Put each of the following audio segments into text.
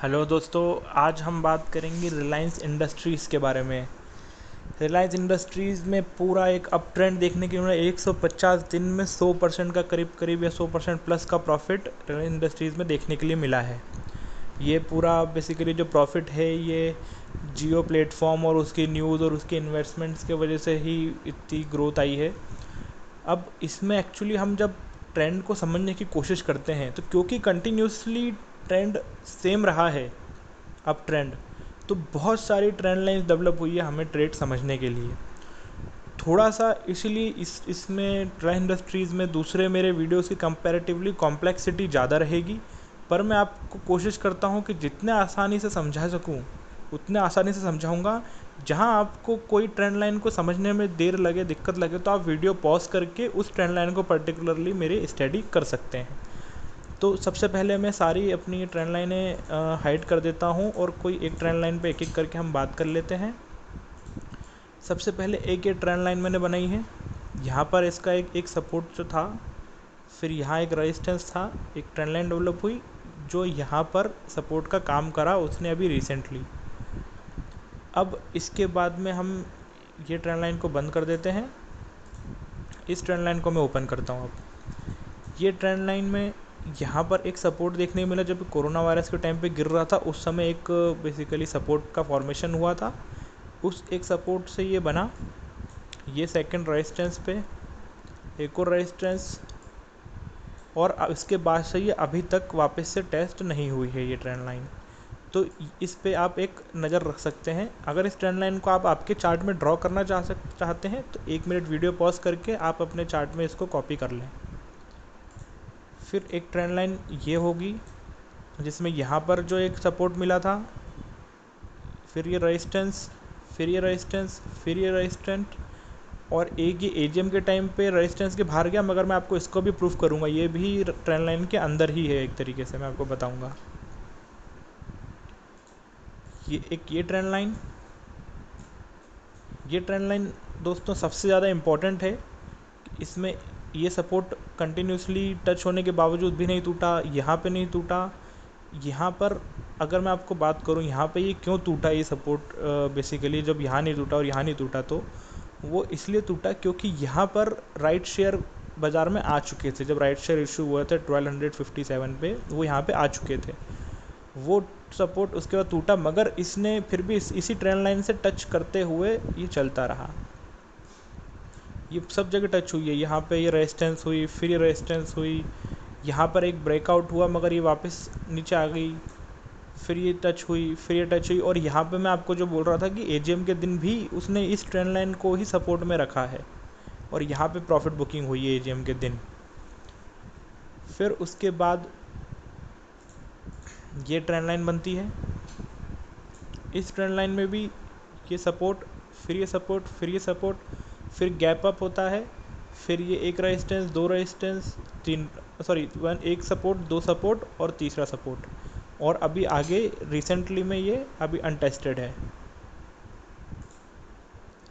Hello दोस्तों, आज हम बात करेंगे रिलायंस इंडस्ट्रीज़ के बारे में। रिलायंस इंडस्ट्रीज़ में पूरा एक अप ट्रेंड देखने के लिए 150 दिन में 100% का करीब करीब या 100% प्लस का प्रॉफिट रिलायंस इंडस्ट्रीज़ में देखने के लिए मिला है। ये पूरा बेसिकली जो प्रॉफिट है ये जियो प्लेटफॉर्म और उसकी न्यूज़ और उसके इन्वेस्टमेंट्स के वजह से ही इतनी ग्रोथ आई है। अब इसमें एक्चुअली हम जब ट्रेंड को समझने की कोशिश करते हैं तो क्योंकि कंटिन्यूसली ट्रेंड सेम रहा है, अप ट्रेंड, तो बहुत सारी ट्रेंड लाइन्स डेवलप हुई है हमें ट्रेड समझने के लिए। थोड़ा सा इसलिए इसमें ट्रेड इंडस्ट्रीज़ में दूसरे मेरे वीडियोस की कंपैरेटिवली कॉम्प्लेक्सिटी ज़्यादा रहेगी, पर मैं आपको कोशिश करता हूँ कि जितने आसानी से समझा सकूँ उतने आसानी से समझाऊँगा। जहाँ आपको कोई ट्रेंड लाइन को समझने में देर लगे, दिक्कत लगे, तो आप वीडियो पॉज करके उस ट्रेंड लाइन को पर्टिकुलरली मेरे स्टडी कर सकते हैं। तो सबसे पहले मैं सारी अपनी ट्रेंड लाइनें हाइड कर देता हूँ और कोई एक ट्रेंड लाइन पे एक एक करके हम बात कर लेते हैं। सबसे पहले एक ये ट्रेंड लाइन मैंने बनाई है। यहाँ पर इसका एक सपोर्ट जो था, फिर यहाँ एक रेजिस्टेंस था, एक ट्रेंड लाइन डेवलप हुई जो यहाँ पर सपोर्ट का काम करा उसने अभी रिसेंटली। अब इसके बाद में हम ये ट्रेंड लाइन को बंद कर देते हैं। इस ट्रेंड लाइन को मैं ओपन करता हूँ। अब ये ट्रेंड लाइन में यहाँ पर एक सपोर्ट देखने को मिला जब कोरोना वायरस के टाइम पे गिर रहा था, उस समय एक बेसिकली सपोर्ट का फॉर्मेशन हुआ था। उस एक सपोर्ट से ये बना, ये सेकंड रेजिस्टेंस पे एक और रेजिस्टेंस, और इसके बाद से ये अभी तक वापस से टेस्ट नहीं हुई है ये ट्रेंड लाइन। तो इस पे आप एक नज़र रख सकते हैं। अगर इस ट्रेंड लाइन को आप आपके चार्ट में ड्रॉ करना चाहते हैं तो 1 मिनट वीडियो पॉज करके आप अपने चार्ट में इसको कॉपी कर लें। फिर एक ट्रेंड लाइन ये होगी जिसमें यहाँ पर जो एक सपोर्ट मिला था, फिर ये रेजिस्टेंस, फिर ये रेजिस्टेंस, फिर ये रेजिस्टेंस, और एक ये एजीएम के टाइम पे रेजिस्टेंस के बाहर गया, मगर मैं आपको इसको भी प्रूफ करूँगा, ये भी ट्रेंड लाइन के अंदर ही है, एक तरीके से मैं आपको बताऊँगा। ये ट्रेंड लाइन दोस्तों सबसे ज़्यादा इम्पॉर्टेंट है। इसमें ये सपोर्ट कंटिन्यूसली टच होने के बावजूद भी नहीं टूटा, यहाँ पे नहीं टूटा, यहाँ पर अगर मैं आपको बात करूँ यहाँ पे ये क्यों टूटा, ये सपोर्ट बेसिकली जब यहाँ नहीं टूटा और यहाँ नहीं टूटा, तो वो इसलिए टूटा क्योंकि यहाँ पर राइट शेयर बाज़ार में आ चुके थे। जब राइट शेयर इशू हुआ था 1257 पे, वो यहाँ पे आ चुके थे। वो सपोर्ट उसके बाद टूटा, मगर इसने फिर भी इसी ट्रेंड लाइन से टच करते हुए ये चलता रहा। ये सब जगह टच हुई है, यहाँ पे ये रेजिस्टेंस हुई, फिर ये रेजिस्टेंस हुई, यहाँ पर एक ब्रेकआउट हुआ मगर ये वापस नीचे आ गई, फिर ये टच हुई, फिर ये टच हुई, और यहाँ पे मैं आपको जो बोल रहा था कि एजीएम के दिन भी उसने इस ट्रेंड लाइन को ही सपोर्ट में रखा है और यहाँ पे प्रॉफिट बुकिंग हुई है एजीएम के दिन। फिर उसके बाद ये ट्रेंड लाइन बनती है। इस ट्रेंड लाइन में भी ये सपोर्ट, फिर ये सपोर्ट, फिर ये सपोर्ट, फिर गैप अप होता है, फिर ये एक रेजिस्टेंस, दो रेजिस्टेंस, एक सपोर्ट, दो सपोर्ट और तीसरा सपोर्ट, और अभी आगे रिसेंटली में ये अभी अनटेस्टेड है।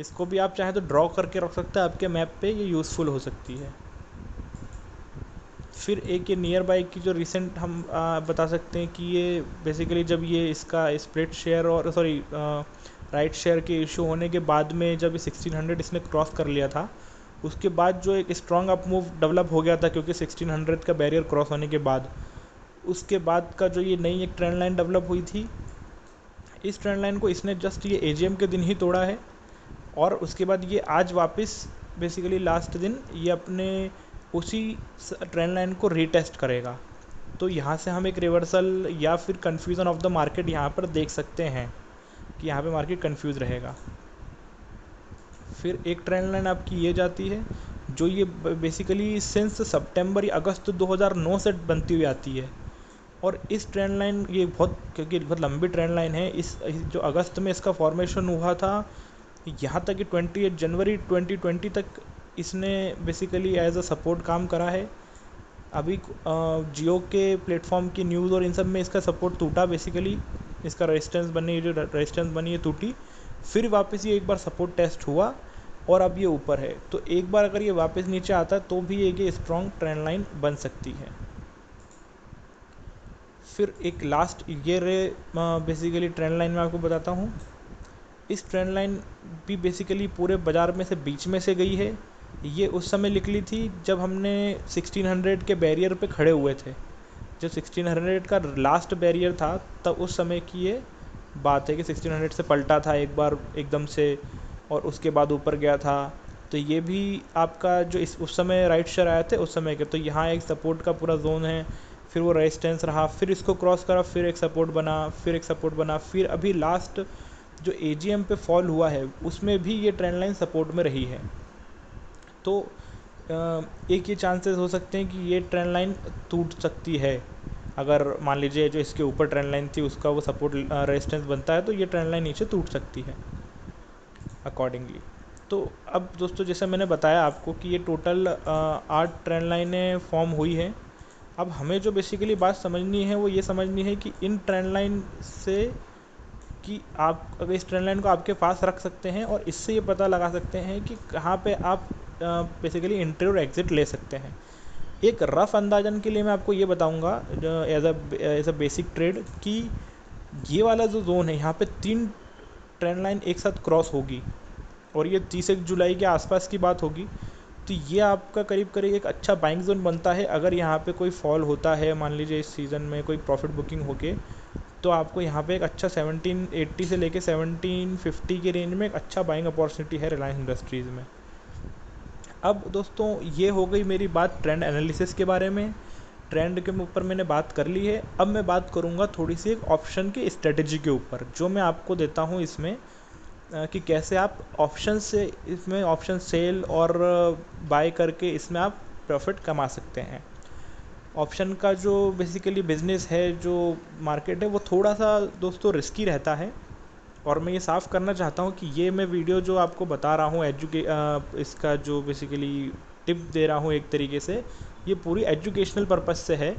इसको भी आप चाहे तो ड्रॉ करके रख सकते हैं आपके मैप पे, ये यूज़फुल हो सकती है। फिर एक ये नियर बाई की जो रिसेंट हम बता सकते हैं कि ये बेसिकली जब ये इसका स्प्लिट शेयर और राइट शेयर के इशू होने के बाद में जब 1600 इसने क्रॉस कर लिया था, उसके बाद जो एक स्ट्रॉन्ग अप मूव डेवलप हो गया था, क्योंकि 1600 का बैरियर क्रॉस होने के बाद उसके बाद का जो ये नई एक ट्रेंड लाइन डेवलप हुई थी, इस ट्रेंड लाइन को इसने जस्ट ये एजीएम के दिन ही तोड़ा है, और उसके बाद ये आज वापस बेसिकली लास्ट दिन ये अपने उसी ट्रेंड लाइन को रीटेस्ट करेगा। तो यहाँ से हम एक रिवर्सल या फिर कन्फ्यूज़न ऑफ द मार्केट यहाँ पर देख सकते हैं कि यहाँ पे मार्केट कंफ्यूज रहेगा। फिर एक ट्रेंड लाइन आपकी ये जाती है जो ये बेसिकली सिंस सितंबर या अगस्त 2009 से बनती हुई आती है, और इस ट्रेंड लाइन ये क्योंकि बहुत लंबी ट्रेंड लाइन है, इस जो अगस्त में इसका फॉर्मेशन हुआ था, यहाँ तक कि 28 जनवरी 2020 तक इसने बेसिकली एज अ सपोर्ट काम करा है। अभी जियो के प्लेटफॉर्म की न्यूज़ और इन सब में इसका सपोर्ट टूटा, बेसिकली इसका रेजिस्टेंस बनी, जो रेजिस्टेंस बनी है टूटी, फिर वापस ये एक बार सपोर्ट टेस्ट हुआ और अब ये ऊपर है। तो एक बार अगर ये वापस नीचे आता है तो भी एक स्ट्रॉन्ग ट्रेंड लाइन बन सकती है। फिर एक लास्ट ये बेसिकली ट्रेंड लाइन में आपको बताता हूँ। इस ट्रेंड लाइन भी बेसिकली पूरे बाज़ार में से बीच में से गई है। ये उस समय निकली थी जब हमने 1600 के बैरियर पे खड़े हुए थे। जब 1600 का लास्ट बैरियर था तब उस समय की ये बात है कि 1600 से पलटा था एक बार एकदम से और उसके बाद ऊपर गया था। तो ये भी आपका जो उस समय राइट शेयर आए थे उस समय के, तो यहाँ एक सपोर्ट का पूरा जोन है, फिर वो रेजिस्टेंस रहा, फिर इसको क्रॉस करा, फिर एक सपोर्ट बना, फिर एक सपोर्ट बना, फिर अभी लास्ट जो एजीएम पे फॉल हुआ है उसमें भी ये ट्रेंड लाइन सपोर्ट में रही है। तो एक ये चांसेस हो सकते हैं कि ये ट्रेंड लाइन टूट सकती है। अगर मान लीजिए जो इसके ऊपर ट्रेंड लाइन थी उसका वो सपोर्ट रेजिस्टेंस बनता है तो ये ट्रेंड लाइन नीचे टूट सकती है अकॉर्डिंगली। तो अब दोस्तों जैसे मैंने बताया आपको कि ये टोटल 8 ट्रेंड लाइनें फॉर्म हुई हैं। अब हमें जो बेसिकली बात समझनी है वो ये समझनी है कि इन ट्रेंड लाइन से कि आप अगर इस ट्रेंड लाइन को आपके पास रख सकते हैं और इससे ये पता लगा सकते हैं कि कहाँ पे आप बेसिकली एंट्री और एग्ज़िट ले सकते हैं। एक रफ़ अंदाजन के लिए मैं आपको ये बताऊंगा एज अ बेसिक ट्रेड कि ये वाला जो जोन है यहाँ पे 3 ट्रेंड लाइन एक साथ क्रॉस होगी और ये 30 जुलाई के आसपास की बात होगी। तो ये आपका करीब करीब एक अच्छा बाइंग जोन बनता है। अगर यहाँ पे कोई फॉल होता है, मान लीजिए इस सीज़न में कोई प्रॉफिट बुकिंग होके, तो आपको यहाँ पे एक अच्छा 1780 से लेके 1750 के रेंज में एक अच्छा बाइंग अपॉर्चुनिटी है रिलायंस इंडस्ट्रीज़ में। अब दोस्तों ये हो गई मेरी बात ट्रेंड एनालिसिस के बारे में। ट्रेंड के ऊपर मैंने बात कर ली है। अब मैं बात करूँगा थोड़ी सी एक ऑप्शन की स्ट्रेटजी के ऊपर जो मैं आपको देता हूँ इसमें, कि कैसे आप ऑप्शन से इसमें ऑप्शन सेल और बाय करके इसमें आप प्रॉफिट कमा सकते हैं। ऑप्शन का जो बेसिकली बिज़नेस है, जो मार्केट है, वो थोड़ा सा दोस्तों रिस्की रहता है। और मैं ये साफ़ करना चाहता हूँ कि ये मैं वीडियो जो आपको बता रहा हूँ इसका जो बेसिकली टिप दे रहा हूँ एक तरीके से, ये पूरी एजुकेशनल पर्पस से है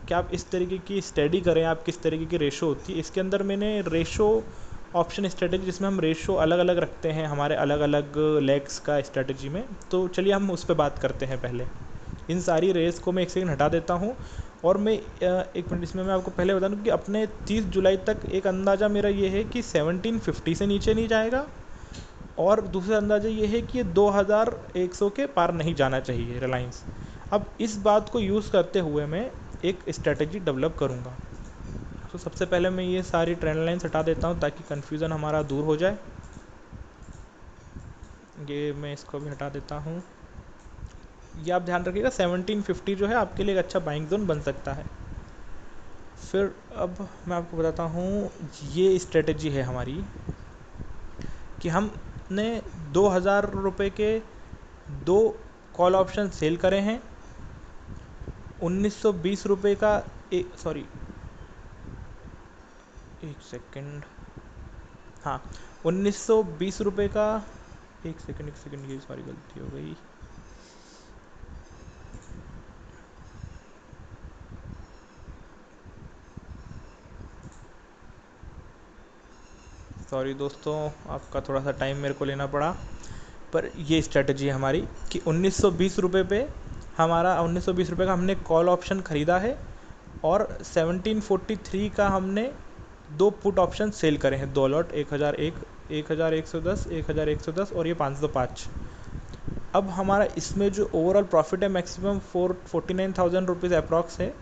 कि आप इस तरीके की स्टडी करें, आप किस तरीके की रेशो होती है। इसके अंदर मैंने रेशो ऑप्शन स्ट्रेटजी जिसमें हम रेशो अलग अलग रखते हैं हमारे अलग अलग लेग्स का स्ट्रेटजी में। तो चलिए हम उस पर बात करते हैं। पहले इन सारी रेस को मैं एक सेकंड हटा देता हूँ और मैं एक मिनट इसमें मैं आपको पहले बता दूँ कि अपने 30 जुलाई तक एक अंदाज़ा मेरा ये है कि 1750 से नीचे नहीं जाएगा और दूसरा अंदाज़ा ये है कि ये 2100 के पार नहीं जाना चाहिए रिलायंस। अब इस बात को यूज़ करते हुए मैं एक स्ट्रेटजी डेवलप करूँगा। तो सबसे पहले मैं ये सारी ट्रेंड लाइन्स हटा देता हूँ ताकि कन्फ्यूज़न हमारा दूर हो जाए। ये मैं इसको भी हटा देता हूँ। ये आप ध्यान रखिएगा 1750 जो है आपके लिए एक अच्छा बाइंग जोन बन सकता है। फिर अब मैं आपको बताता हूँ ये स्ट्रेटजी है हमारी कि हमने 2000 रुपये के 2 कॉल ऑप्शन सेल करे हैं। 1920 रुपये का एक सेकंड, हाँ 1920 रुपये का एक सेकंड ये सॉरी गलती हो गई। सॉरी दोस्तों, आपका थोड़ा सा टाइम मेरे को लेना पड़ा। पर ये स्ट्रेटजी है हमारी कि 1920 रुपये पे हमारा 1920 रुपये का हमने कॉल ऑप्शन ख़रीदा है और 1743 का हमने 2 पुट ऑप्शन सेल करे हैं, 2 लॉट, 1001, 1110, 1110 और ये 505। अब हमारा इसमें जो ओवरऑल प्रॉफिट है मैक्सिमम 49,000 रुपीज़ अप्रॉक्स है।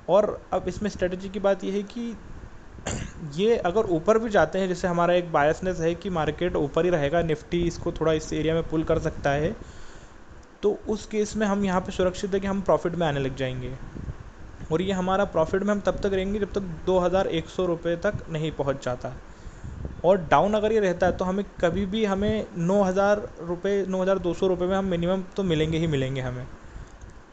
और अब इसमें स्ट्रेटजी की बात यह है कि ये अगर ऊपर भी जाते हैं, जैसे हमारा एक बायसनेस है कि मार्केट ऊपर ही रहेगा, निफ्टी इसको थोड़ा इस एरिया में पुल कर सकता है, तो उस केस में हम यहाँ पे सुरक्षित है कि हम प्रॉफिट में आने लग जाएंगे। और ये हमारा प्रॉफिट में हम तब तक रहेंगे जब तक 2100 रुपये तक नहीं पहुँच जाता। और डाउन अगर ये रहता है तो हमें कभी भी हमें 9000 रुपये 9200 रुपये में हम मिनिमम तो मिलेंगे ही मिलेंगे हमें।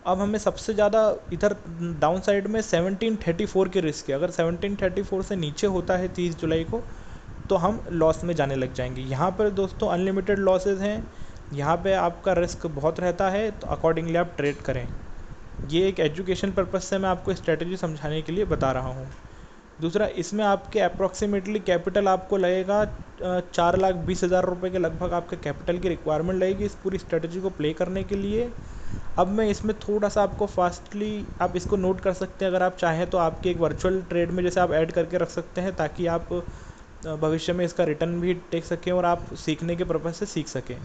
अब हमें सबसे ज़्यादा इधर डाउन साइड में 1734 की रिस्क है। अगर 1734 से नीचे होता है 30 जुलाई को तो हम लॉस में जाने लग जाएंगे। यहाँ पर दोस्तों अनलिमिटेड लॉसेस हैं, यहाँ पे आपका रिस्क बहुत रहता है, तो अकॉर्डिंगली आप ट्रेड करें। ये एक एजुकेशन पर्पज़ से मैं आपको स्ट्रेटजी समझाने के लिए बता रहा हूँ। दूसरा, इसमें आपके अप्रॉक्सीमेटली कैपिटल आपको लगेगा 4,20,000 रुपये के लगभग आपके कैपिटल की रिक्वायरमेंट लगेगी इस पूरी स्ट्रेटजी को प्ले करने के लिए। अब मैं इसमें थोड़ा सा आपको फास्टली आप इसको नोट कर सकते हैं, अगर आप चाहें तो आपके एक वर्चुअल ट्रेड में जैसे आप ऐड करके रख सकते हैं, ताकि आप भविष्य में इसका रिटर्न भी टेक सकें और आप सीखने के पर्पज़ से सीख सकें।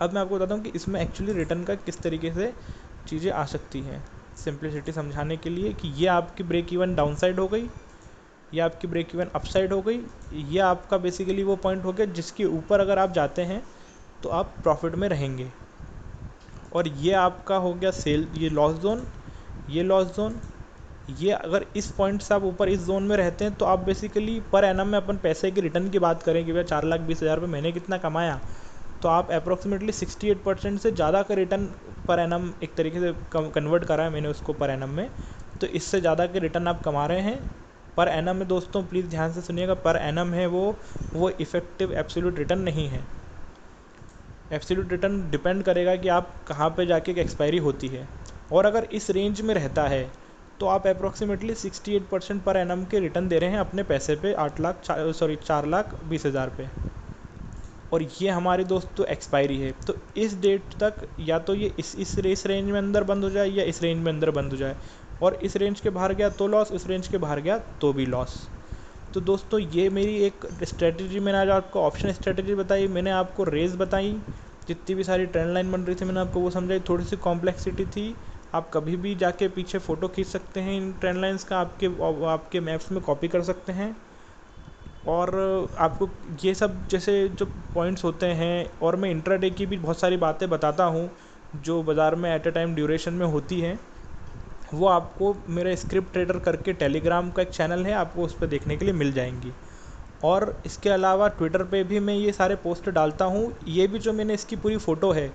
अब मैं आपको बताता हूँ कि इसमें एक्चुअली रिटर्न का किस तरीके से चीज़ें आ सकती हैं, सिंप्लिसिटी समझाने के लिए कि ये आपकी ब्रेक इवन डाउन साइड हो गई, ये आपकी ब्रेक इवन अप साइड हो गई, ये आपका बेसिकली वो पॉइंट हो गया जिसके ऊपर अगर आप जाते हैं तो आप प्रॉफिट में रहेंगे, और ये आपका हो गया सेल, ये लॉस जोन, ये लॉस जोन। ये अगर इस पॉइंट से आप ऊपर इस जोन में रहते हैं तो आप बेसिकली पर एनम में अपन पैसे के रिटर्न की बात करें कि भैया 4,20,000 रुपये महीने कितना कमाया, तो आप अप्रॉक्सीमेटली 68% से ज़्यादा का रिटर्न पर एनम एक तरीके से कन्वर्ट करा है मैंने उसको पर एनम में, तो इससे ज़्यादा के रिटर्न आप कमा रहे हैं पर एनम में। दोस्तों प्लीज़ ध्यान से सुनिएगा, पर एनम है वो इफ़ेक्टिव एब्सोल्यूट रिटर्न नहीं है। एब्सोल्यूट रिटर्न डिपेंड करेगा कि आप कहाँ पे जाके एक्सपायरी होती है, और अगर इस रेंज में रहता है तो आप अप्रॉक्सीमेटली 68% पर एनम के रिटर्न दे रहे हैं अपने पैसे पे 4,20,000 पे, और ये हमारी दोस्तों एक्सपायरी है। तो इस डेट तक या तो ये इस रेंज में अंदर बंद हो जाए या इस रेंज में अंदर बंद हो जाए, और इस रेंज के बाहर गया तो लॉस, इस रेंज के बाहर गया तो भी लॉस। तो दोस्तों ये मेरी एक स्ट्रेटजी, मैंने आज आपको ऑप्शन स्ट्रेटजी बताई, मैंने आपको रेस बताई, जितनी भी सारी ट्रेंड लाइन बन रही थी मैंने आपको वो समझाई, थोड़ी सी कॉम्प्लेक्सिटी थी। आप कभी भी जाके पीछे फ़ोटो खींच सकते हैं इन ट्रेंड लाइंस का, आपके मैप्स में कॉपी कर सकते हैं, और आपको ये सब जैसे जो पॉइंट्स होते हैं, और मैं इंट्राडे की भी बहुत सारी बातें बताता हूँ जो बाज़ार में एट ए टाइम ड्यूरेशन में होती हैं, वो आपको मेरे स्क्रिप्ट ट्रेडर करके टेलीग्राम का एक चैनल है, आपको उस पर देखने के लिए मिल जाएंगी। और इसके अलावा ट्विटर पे भी मैं ये सारे पोस्ट डालता हूँ। ये भी जो मैंने इसकी पूरी फ़ोटो है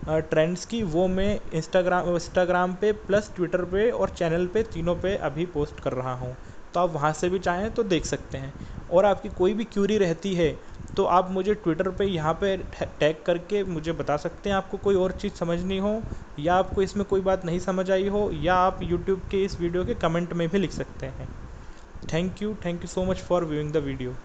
ट्रेंड्स की, वो मैं इंस्टाग्राम पे प्लस ट्विटर पे और चैनल पे, तीनों पे अभी पोस्ट कर रहा हूँ, तो आप वहाँ से भी चाहें तो देख सकते हैं। और आपकी कोई भी क्यूरी रहती है तो आप मुझे ट्विटर पे यहाँ पे टैग करके मुझे बता सकते हैं, आपको कोई और चीज़ समझनी हो, या आपको इसमें कोई बात नहीं समझ आई हो, या आप यूट्यूब के इस वीडियो के कमेंट में भी लिख सकते हैं। Thank you so much for viewing the video.